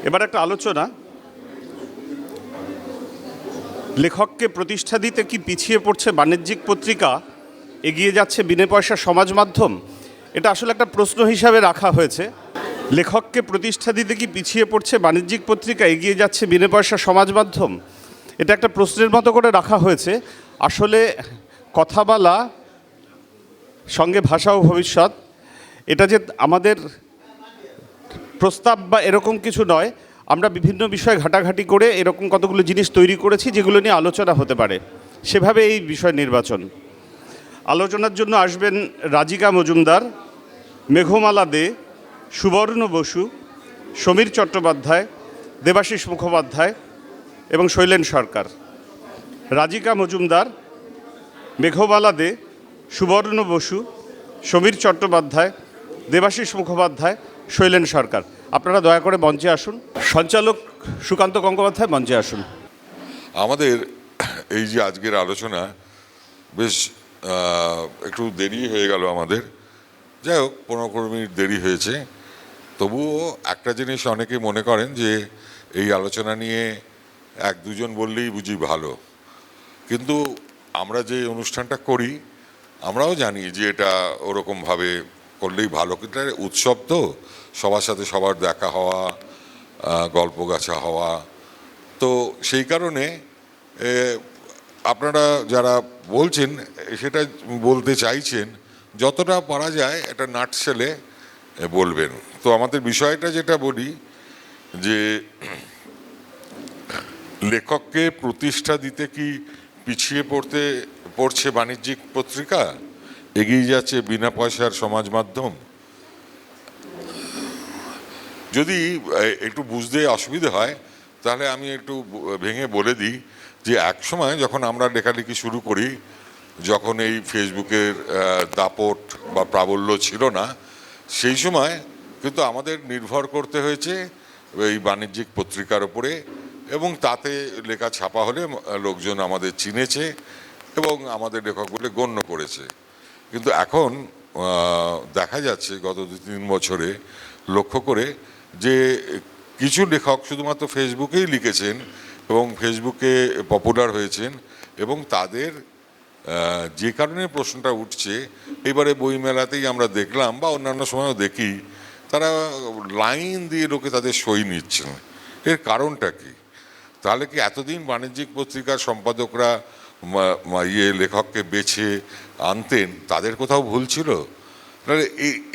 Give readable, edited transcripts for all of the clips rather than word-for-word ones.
এবার একটা আলোচনা, লেখককে প্রতিষ্ঠা দিতে কি পিছিয়ে পড়ছে বাণিজ্যিক পত্রিকা, এগিয়ে যাচ্ছে বিনা পয়সার সমাজ মাধ্যম? এটা আসলে একটা প্রশ্ন হিসাবে রাখা হয়েছে। লেখককে প্রতিষ্ঠা দিতে কি পিছিয়ে পড়ছে বাণিজ্যিক পত্রিকা, এগিয়ে যাচ্ছে বিনা পয়সার সমাজ মাধ্যম? এটা একটা প্রশ্নের মতো করে রাখা হয়েছে। আসলে কথা বলা সঙ্গে ভাষা ও ভবিষ্যৎ, এটা যে আমাদের প্রস্তাব বা এরকম কিছু নয়। আমরা বিভিন্ন বিষয়ে ঘাটাঘাটি করে এরকম কতগুলো জিনিস তৈরি করেছি যেগুলো নিয়ে আলোচনা হতে পারে, সেভাবে এই বিষয় নির্বাচন। আলোচনার জন্য আসবেন রাজিকা মজুমদার, মেঘমালা দে, সুবর্ণ বসু, সমীর চট্টোপাধ্যায়, দেবাশিস মুখোপাধ্যায় এবং শৈলেন সরকার। রাজিকা মজুমদার, মেঘমালা দে, সুবর্ণ বসু, সমীর চট্টোপাধ্যায়, দেবাশিস মুখোপাধ্যায়, শৈলেন সরকার। আপনারা দয়া করে মঞ্চে আসুন। সঞ্চালক সুকান্ত গঙ্গোপাধ্যায়, মঞ্চে আসুন। আমাদের এই যে আজকের আলোচনা বেশ একটু দেরি হয়ে গেল আমাদের, যাই হোক 15 মিনিট দেরি হয়েছে। তবুও একটা জিনিস অনেকে মনে করেন যে এই আলোচনা নিয়ে 1-2 জন বললেই বুঝি ভালো, কিন্তু আমরা যে অনুষ্ঠানটা করি আমরাও জানি যে এটা ওরকমভাবে করলেই ভালো, কিন্তু উৎসব তো, সবার সাথে সবার দেখা হওয়া, গল্প গাছা হওয়া, তো সেই কারণে আপনারা যারা বলছেন সেটা বলতে চাইছেন যতটা পারা যায় একটা নাটসেলে বলবেন। তো আমাদের বিষয়টা যেটা বলি যে লেখককে প্রতিষ্ঠা দিতে কি পিছিয়ে পড়ছে বাণিজ্যিক পত্রিকা, এগিয়ে যাচ্ছে বিনা পয়সার সমাজ মাধ্যম। যদি একটু বুঝতে অসুবিধা হয় তাহলে আমি একটু ভেঙে বলে দিই যে একসময় যখন আমরা লেখালেখি শুরু করি, যখন এই ফেসবুকের দাপট বা প্রাবল্য ছিল না, সেই সময় কিন্তু আমাদের নির্ভর করতে হয়েছে এই বাণিজ্যিক পত্রিকার উপরে, এবং তাতে লেখা ছাপা হলে লোকজন আমাদের চিনেছে এবং আমাদের লেখক বলে গণ্য করেছে। কিন্তু এখন দেখা যাচ্ছে গত 2-3 বছরে লক্ষ্য করে যে কিছু লেখক শুধুমাত্র ফেসবুকেই লিখেছেন এবং ফেসবুকে পপুলার হয়েছেন, এবং তাদের যে কারণে প্রশ্নটা উঠছে, এবারে বইমেলাতেই আমরা দেখলাম বা অন্যান্য সময়ও দেখি, তারা লাইন দিয়ে লোকে তাদের সই নিচ্ছেন। এর কারণটা কি? তাহলে কি এতদিন বাণিজ্যিক পত্রিকার সম্পাদকরা লেখককে বেছে আনতেন, তাদের কোথাও ভুল ছিল? তাহলে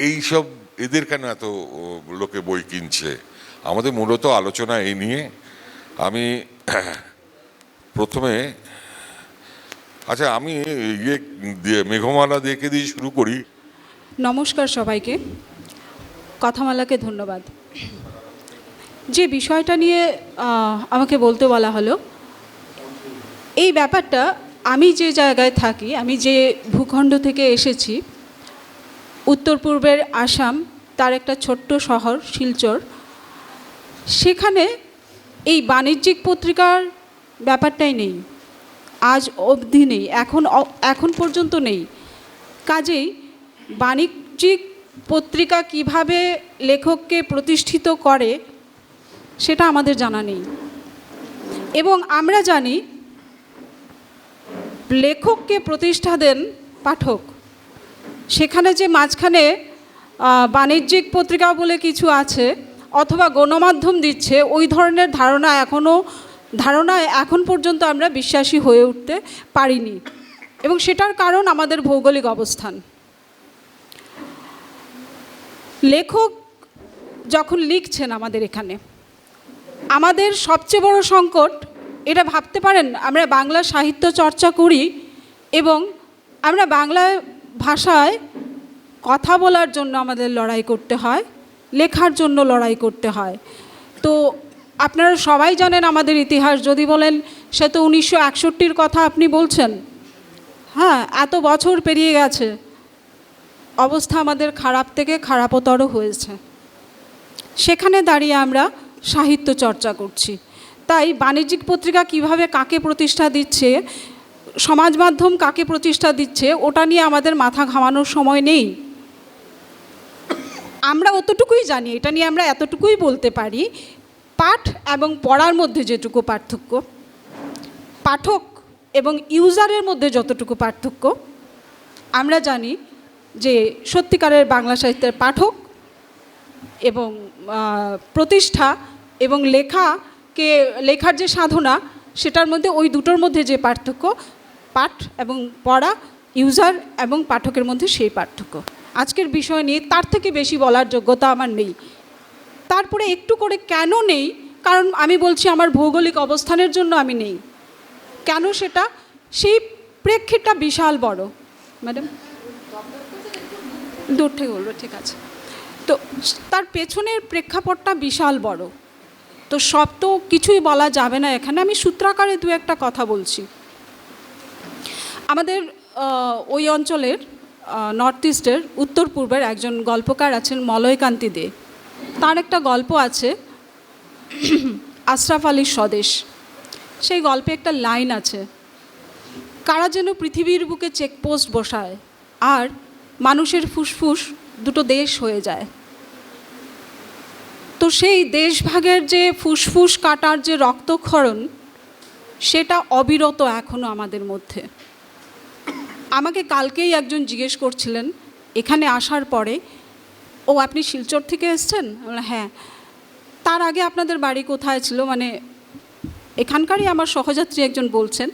এইসব এদের কেন এত লোকে বই কিনছে? আমাদের মূলত আলোচনা এই নিয়ে। আমি প্রথমে আমি মেঘমালা দিয়ে শুরু করি। নমস্কার সবাইকে, কথামালাকে ধন্যবাদ। যে বিষয়টা নিয়ে আমাকে বলতে বলা হলো, এই ব্যাপারটা আমি যে জায়গায় থাকি, আমি যে ভূখণ্ড থেকে এসেছি, উত্তর পূর্বের আসাম, তার একটা ছোট্ট শহর শিলচর, সেখানে এই বাণিজ্যিক পত্রিকার ব্যাপারটাই নেই, আজ অবধি নেই, এখন পর্যন্ত নেই। কাজেই বাণিজ্যিক পত্রিকা কিভাবে লেখককে প্রতিষ্ঠিত করে সেটা আমাদের জানা নেই, এবং আমরা জানি লেখককে প্রতিষ্ঠা দেন পাঠক। সেখানে যে মাঝখানে বাণিজ্যিক পত্রিকা বলে কিছু আছে অথবা গণমাধ্যম দিচ্ছে, ওই ধরনের ধারণায় এখন পর্যন্ত আমরা বিশ্বাসী হয়ে উঠতে পারিনি, এবং সেটার কারণ আমাদের ভৌগোলিক অবস্থান। লেখক যখন লিখছেন আমাদের এখানে, আমাদের সবচেয়ে বড় সংকট এটা ভাবতে পারেন, আমরা বাংলা সাহিত্য চর্চা করি এবং আমরা বাংলা ভাষায় কথা বলার জন্য আমাদের লড়াই করতে হয়, লেখার জন্য লড়াই করতে হয়। তো আপনারা সবাই জানেন আমাদের ইতিহাস, যদি বলেন সে তো 1961-র কথা আপনি বলছেন, হ্যাঁ, এত বছর পেরিয়ে গেছে, অবস্থা আমাদের খারাপ থেকে খারাপতর হয়েছে। সেখানে দাঁড়িয়ে আমরা সাহিত্য চর্চা করছি। তাই বাণিজ্যিক পত্রিকা কিভাবে কাকে প্রতিষ্ঠা দিচ্ছে, সমাজ মাধ্যম কাকে প্রতিষ্ঠা দিচ্ছে, ওটা নিয়ে আমাদের মাথা ঘামানোর সময় নেই। আমরা অতটুকুই জানি, এটা নিয়ে আমরা এতটুকুই বলতে পারি পাঠ এবং পড়ার মধ্যে যেটুকু পার্থক্য, পাঠক এবং ইউজারের মধ্যে যতটুকু পার্থক্য, আমরা জানি যে সত্যিকারের বাংলা সাহিত্যের পাঠক এবং প্রতিষ্ঠা এবং লেখার যে সাধনা, সেটার মধ্যে ওই দুটোর মধ্যে যে পার্থক্য, পাঠ এবং পড়া, ইউজার এবং পাঠকের মধ্যে সেই পার্থক্য। আজকের বিষয় নিয়ে তার থেকে বেশি বলার যোগ্যতা আমার নেই। তারপরে একটু করে কেন নেই, কারণ আমি বলছি আমার ভৌগোলিক অবস্থানের জন্য আমি নেই। কেন সেটা, সেই প্রেক্ষিতটা বিশাল বড়। ম্যাডাম দূর থেকে বলবো, ঠিক আছে। তো তার পেছনের প্রেক্ষাপটটা বিশাল বড়, তো সব তো কিছুই বলা যাবে না এখানে। আমি সূত্রাকারে দু একটা কথা বলছি। আমাদের ওই অঞ্চলের নর্থ ইস্টের উত্তর পূর্বের একজন গল্পকার আছেন মলয়কান্তি দে। তার একটা গল্প আছে আশরাফ আলীর স্বদেশ। সেই গল্পে একটা লাইন আছে, কারা যেন পৃথিবীর বুকে চেকপোস্ট বসায় আর মানুষের ফুসফুস দুটো দেশ হয়ে যায়। তো সেই দেশভাগের যে ফুসফুস কাটার যে রক্তক্ষরণ, সেটা অবিরত এখনও আমাদের মধ্যে। আমাকে কালকেই একজন জিজ্ঞেস করছিলেন এখানে আসার পরে, ও আপনি শিলচর থেকে এসছেন? হ্যাঁ। তার আগে আপনাদের বাড়ি কোথায় ছিল? মানে এখানকারই আমার সহযাত্রী একজন বলছেন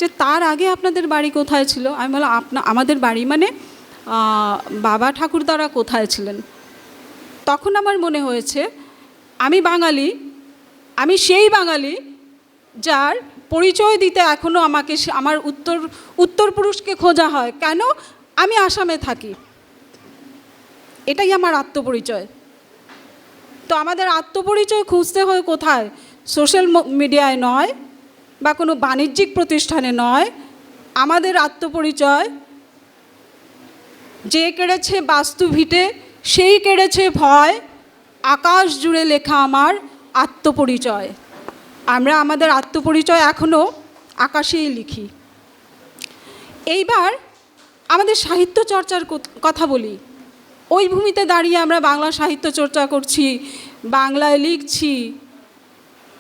যে তার আগে আপনাদের বাড়ি কোথায় ছিল? আমি বললাম আমাদের বাড়ি মানে বাবা ঠাকুরদারা কোথায় ছিলেন? তখন আমার মনে হয়েছে আমি বাঙালি, আমি সেই বাঙালি যার পরিচয় দিতে এখনও আমাকে আমার উত্তরপুরুষকে খোঁজা হয়। কেন? আমি আসামে থাকি, এটাই আমার আত্মপরিচয়। তো আমাদের আত্মপরিচয় খুঁজতে হয় কোথায়? সোশ্যাল মিডিয়ায় নয়, বা কোনো বাণিজ্যিক প্রতিষ্ঠানে নয়। আমাদের আত্মপরিচয় যে কেড়েছে বাস্তু ভিটে সেই কেড়েছে ভয়, আকাশ জুড়ে লেখা আমার আত্মপরিচয়। আমরা আমাদের আত্মপরিচয় এখনও আকাশেই লিখি। এইবার আমাদের সাহিত্য চর্চার কথা বলি। ওই ভূমিতে দাঁড়িয়ে আমরা বাংলা সাহিত্য চর্চা করছি, বাংলায় লিখছি।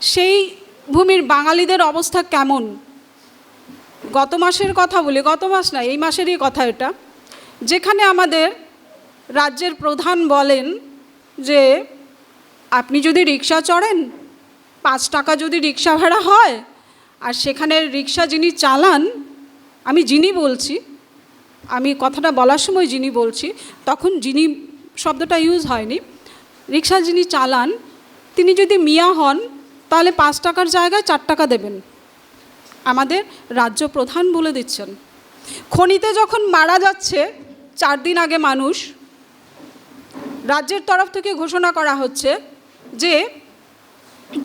সেই ভূমির বাঙালিদের অবস্থা কেমন? গত মাসের কথা বলি, গত মাস না, এই মাসেরই কথা এটা, যেখানে আমাদের রাজ্যের প্রধান বলেন যে আপনি যদি রিক্সা চড়েন, 5 টাকা যদি রিক্সা ভাড়া হয়, আর সেখানে রিক্সা যিনি চালান, আমি যিনি বলছি, আমি কথাটা বলার সময় যিনি বলছি, তখন যিনি শব্দটা ইউজ হয়নি। রিক্সা যিনি চালান তিনি যদি মিয়া হন, তাহলে 5 টাকার জায়গায় 4 টাকা দেবেন। আমাদের রাজ্য প্রধান বলে দিচ্ছেন। খনিতে যখন মারা যাচ্ছে 4 দিন আগে মানুষ, রাজ্যের তরফ থেকে ঘোষণা করা হচ্ছে যে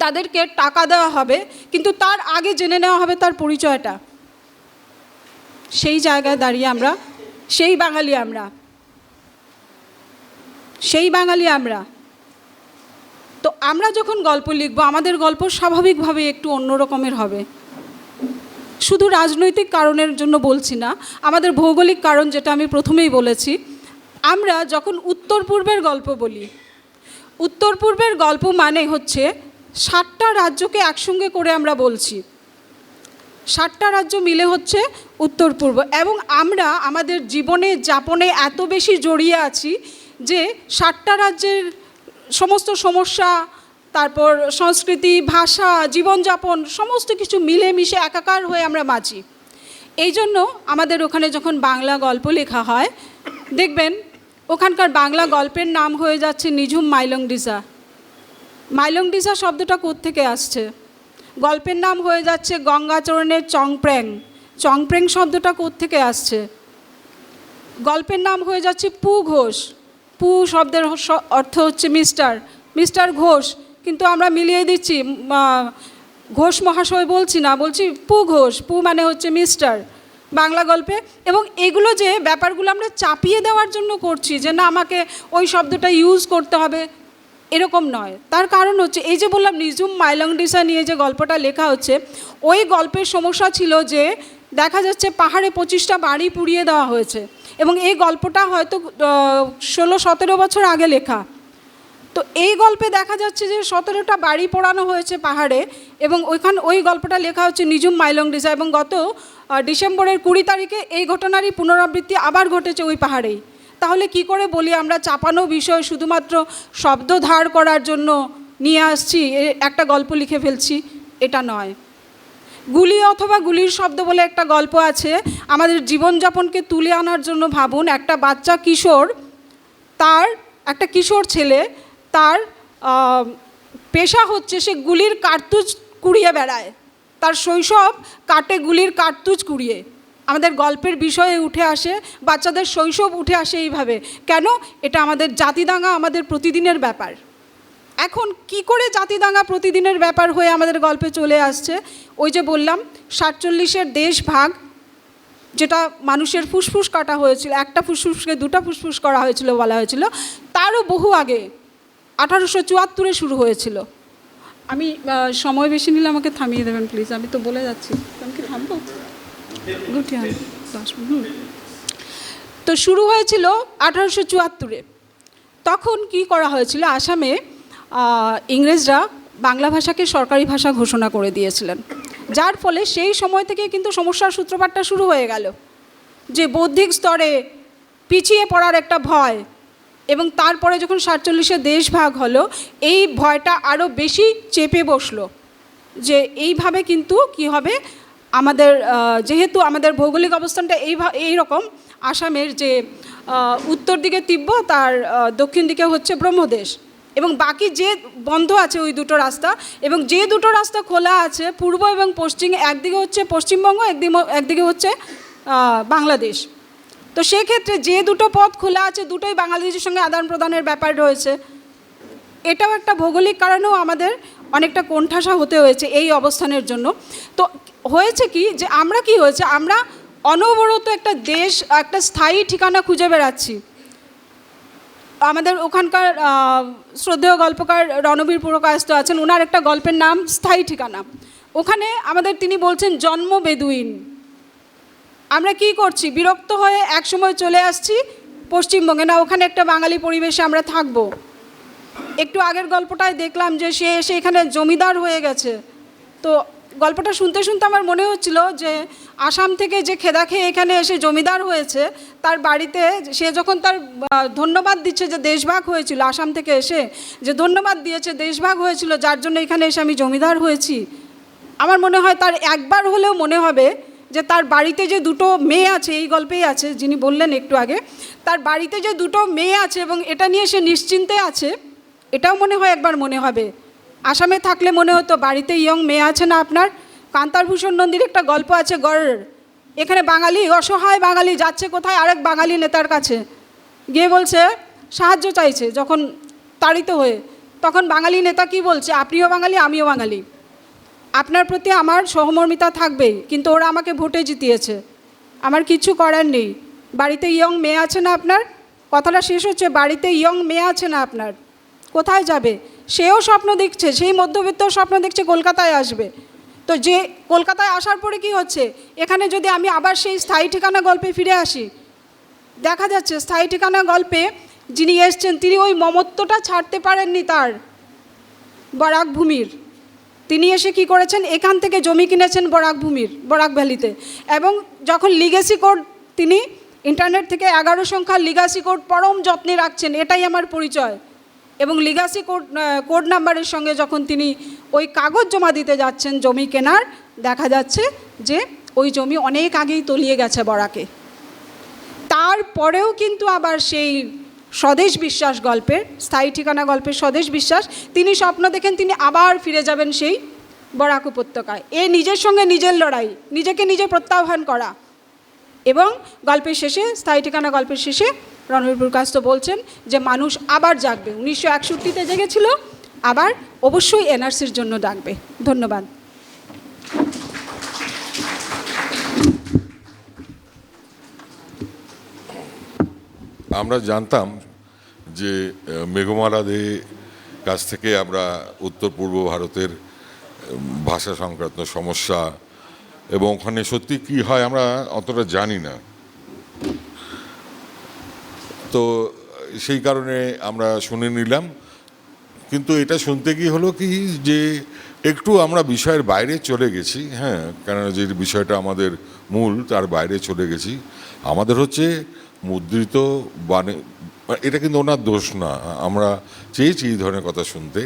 তাদেরকে টাকা দেওয়া হবে, কিন্তু তার আগে জেনে নেওয়া হবে তার পরিচয়টা। সেই জায়গায় দাঁড়িয়ে আমরা সেই বাঙালি আমরা। তো আমরা যখন গল্প লিখব, আমাদের গল্প স্বাভাবিকভাবে একটু অন্য রকমের হবে। শুধু রাজনৈতিক কারণের জন্য বলছি না, আমাদের ভৌগোলিক কারণ, যেটা আমি প্রথমেই বলেছি। আমরা যখন উত্তর পূর্বের গল্প বলি, উত্তর পূর্বের গল্প মানে হচ্ছে 7টা রাজ্যকে একসঙ্গে করে আমরা বলছি। 7টা রাজ্য মিলে হচ্ছে উত্তর পূর্ব, এবং আমরা আমাদের জীবনে যাপনে এত বেশি জড়িয়ে আছি যে 7টা রাজ্যের সমস্ত সমস্যা, তারপর সংস্কৃতি, ভাষা, জীবনযাপন সমস্ত কিছু মিলেমিশে একাকার হয়ে আমরা বাঁচি। এই জন্য আমাদের ওখানে যখন বাংলা গল্প লেখা হয়, দেখবেন ওখানকার বাংলা গল্পের নাম হয়ে যাচ্ছে নিঝুম মাইলংডিসা। মাইলংডিসা শব্দটা কোত্থেকে আসছে? গল্পের নাম হয়ে যাচ্ছে গঙ্গাচরণের চংপ্র্যাং। চংপ্র্যাং শব্দটা কোত্থেকে আসছে? গল্পের নাম হয়ে যাচ্ছে পু ঘোষ। পু শব্দের অর্থ হচ্ছে মিস্টার ঘোষ, কিন্তু আমরা মিলিয়ে দিচ্ছি, ঘোষ মহাশয় বলছি না, বলছি পু ঘোষ। পু মানে হচ্ছে মিস্টার বাংলা গল্পে। এবং এগুলো যে ব্যাপারগুলো আমরা চাপিয়ে দেওয়ার জন্য করছি, যে না আমাকে ওই শব্দটা ইউজ করতে হবে, এরকম নয়। তার কারণ হচ্ছে এই যে বললাম নিঝুম মাইলংডিসা নিয়ে যে গল্পটা লেখা হচ্ছে, ওই গল্পের সমস্যা ছিল যে দেখা যাচ্ছে পাহাড়ে 25টা বাড়ি পুড়িয়ে দেওয়া হয়েছে, এবং এই গল্পটা হয়তো 16-17 বছর আগে লেখা। তো এই গল্পে দেখা যাচ্ছে যে 17টা বাড়ি পোড়ানো হয়েছে পাহাড়ে, এবং ওই গল্পটা লেখা হচ্ছে নিজুম মাইলংডিসা, এবং গত ডিসেম্বরের 20 তারিখে এই ঘটনারই পুনরাবৃত্তি আবার ঘটেছে ওই পাহাড়েই। তাহলে কি করে বলি আমরা চাপানো বিষয় শুধুমাত্র শব্দ ধার করার জন্য নিয়ে আসছি, একটা গল্প লিখে ফেলছি? এটা নয়। গুলি অথবা গুলির শব্দ বলে একটা গল্প আছে। আমাদের জীবনযাপনকে তুলে আনার জন্য ভাবুন, একটা বাচ্চা কিশোর, তার একটা কিশোর ছেলে, তার পেশা হচ্ছে সে গুলির কার্তুজ কুড়িয়ে বেড়ায়, তার শৈশব কাটে গুলির কার্তুজ কুড়িয়ে। আমাদের গল্পের বিষয়ে উঠে আসে, বাচ্চাদের শৈশব উঠে আসে এইভাবে। কেন? এটা আমাদের জাতিদাঙ্গা, আমাদের প্রতিদিনের ব্যাপার। এখন কি করে জাতিদাঙ্গা প্রতিদিনের ব্যাপার হয়ে আমাদের গল্পে চলে আসছে? ওই যে বললাম 47-এর দেশ ভাগ, যেটা মানুষের ফুসফুস কাটা হয়েছিল, একটা ফুসফুসকে দুটা ফুসফুস করা হয়েছিল বলা হয়েছিল, তারও বহু আগে 1874-এ শুরু হয়েছিল। আমি সময় বেশি নিলে আমাকে থামিয়ে দেবেন প্লিজ, আমি তো বলে যাচ্ছি। আমি কি থামবো? গুটিয়ে 10 মিনিট। তো শুরু হয়েছিল 1874-এ। তখন কি করা হয়েছিল, আসামে ইংরেজরা বাংলা ভাষাকে সরকারি ভাষা ঘোষণা করে দিয়েছিলেন, যার ফলে সেই সময় থেকে কিন্তু সমস্যার সূত্রপাতটা শুরু হয়ে গেল, যে বৌদ্ধিক স্তরে পিছিয়ে পড়ার একটা ভয়। এবং তারপরে যখন 47-এর দেশ ভাগ হলো, এই ভয়টা আরও বেশি চেপে বসলো, যে এইভাবে কিন্তু কি হবে, আমাদের যেহেতু আমাদের ভৌগোলিক অবস্থানটা এই রকম, আসামের যে উত্তর দিকে তিব্বত আর দক্ষিণ দিকে হচ্ছে ব্রহ্মদেশ, এবং বাকি যে বন্ধ আছে ওই দুটো রাস্তা, এবং যে দুটো রাস্তা খোলা আছে পূর্ব এবং পশ্চিম, একদিকে হচ্ছে পশ্চিমবঙ্গ, একদিকে হচ্ছে বাংলাদেশ। তো সেক্ষেত্রে যে দুটো পথ খোলা আছে দুটোই বাংলাদেশের সঙ্গে আদান প্রদানের ব্যাপার রয়েছে। এটাও একটা ভৌগোলিক কারণেও আমাদের অনেকটা কোণঠাসা হতে হয়েছে এই অবস্থানের জন্য। তো হয়েছে কি, যে আমরা কি হয়েছে, আমরা অনবরত একটা দেশ, একটা স্থায়ী ঠিকানা খুঁজে বেড়াচ্ছি। আমাদের ওখানকার শ্রদ্ধেয় গল্পকার রণবীর পুরকায়স্থ আছেন, ওনার একটা গল্পের নাম স্থায়ী ঠিকানা। ওখানে আমাদের তিনি বলছেন জন্ম বেদুইন। আমরা কি করছি, বিরক্ত হয়ে একসময় চলে আসছি পশ্চিমবঙ্গে, না ওখানে একটা বাঙালি পরিবেশে আমরা থাকবো। একটু আগের গল্পটায় দেখলাম যে সে এসে এখানে জমিদার হয়ে গেছে। তো গল্পটা শুনতে শুনতে আমার মনে হচ্ছিল যে আসাম থেকে যে খেদা খেয়ে এখানে এসে জমিদার হয়েছে, তার বাড়িতে সে যখন তার ধন্যবাদ দিচ্ছে যে দেশভাগ হয়েছিল, আসাম থেকে এসে যে ধন্যবাদ দিয়েছে দেশভাগ হয়েছিল যার জন্য এখানে এসে আমি জমিদার হয়েছি, আমার মনে হয় তার একবার হলেও মনে হবে যে তার বাড়িতে যে দুটো মেয়ে আছে, এই গল্পেই আছে যিনি বললেন একটু আগে, তার বাড়িতে যে দুটো মেয়ে আছে এবং এটা নিয়ে সে নিশ্চিন্তে আছে, এটাও মনে হয় একবার মনে হবে। আসামে থাকলে মনে হতো বাড়িতে ইয়ং মেয়ে আছে না আপনার। কান্তারভূষণ নন্দীর একটা গল্প আছে গড়ের, এখানে বাঙালি, অসহায় বাঙালি যাচ্ছে কোথায়, আরেক বাঙালি নেতার কাছে গিয়ে বলছে, সাহায্য চাইছে যখন তাড়িত হয়ে, তখন বাঙালি নেতা কি বলছে, আপনিও বাঙালি আমিও বাঙালি, আপনার প্রতি আমার সহমর্মিতা থাকবেই, কিন্তু ওরা আমাকে ভোটে জিতিয়েছে, আমার কিছু করার নেই। বাড়িতে ইয়ং মেয়ে আছে না আপনার, কথাটা শেষ হচ্ছে বাড়িতে ইয়ং মেয়ে আছে না আপনার, কোথায় যাবে? সেও স্বপ্ন দেখছে, সেই মধ্যবিত্ত স্বপ্ন দেখছে কলকাতায় আসবে। তো যে কলকাতায় আসার পরে কি হচ্ছে, এখানে যদি আমি আবার সেই স্থায়ী ঠিকানা গল্পে ফিরে আসি, দেখা যাচ্ছে স্থায়ী ঠিকানা গল্পে যিনি এসছেন তিনি ওই মমত্বটা ছাড়তে পারেননি তার বরাক ভূমির। তিনি এসে কি করেছেন, এখান থেকে জমি কিনেছেন বরাক ভূমির, বরাক ভ্যালিতে, এবং যখন লিগেসি কোড তিনি ইন্টারনেট থেকে 11 সংখ্যার লিগাসি কোড পরম যত্নে রাখছেন, এটাই আমার পরিচয়। এবং লিগাসি কোড নাম্বারের সঙ্গে যখন তিনি ওই কাগজ জমা দিতে যাচ্ছেন জমি কেনার, দেখা যাচ্ছে যে ওই জমি অনেক আগেই তলিয়ে গেছে বরাকে। তারপরেও কিন্তু আবার সেই স্বদেশ বিশ্বাস গল্পের, স্থায়ী ঠিকানা গল্পের স্বদেশ বিশ্বাস, তিনি স্বপ্ন দেখেন তিনি আবার ফিরে যাবেন সেই বরাক উপত্যকায়। এ নিজের সঙ্গে নিজের লড়াই, নিজেকে নিজে প্রত্যাহ্বান করা। এবং গল্পের শেষে, স্থায়ী ঠিকানা গল্পের শেষে রণবীর পুরকায়স্থ বলছেন যে মানুষ আবার জাগবে, 1961-তে জেগেছিল, আবার অবশ্যই এনআরসির জন্য ডাকবে। ধন্যবাদ। আমরা জানতাম যে মেঘমালা দে কাছ থেকে আমরা উত্তর পূর্ব ভারতের ভাষা সংক্রান্ত সমস্যা এবং ওখানে সত্যি কি হয় আমরা অতটা জানি না। তো সেই কারণে আমরা শুনে নিলাম কিন্তু এটা শুনতে গিয়ে হলো কি যে একটু আমরা বিষয়ের বাইরে চলে গেছি, হ্যাঁ, কেননা যে বিষয়টা আমাদের মূল তার বাইরে চলে গেছি। আমাদের হচ্ছে মুদ্রিত বাণী, এটা কিন্তু ওনার দোষ না, আমরা চেয়েছি এই ধরনের কথা শুনতে।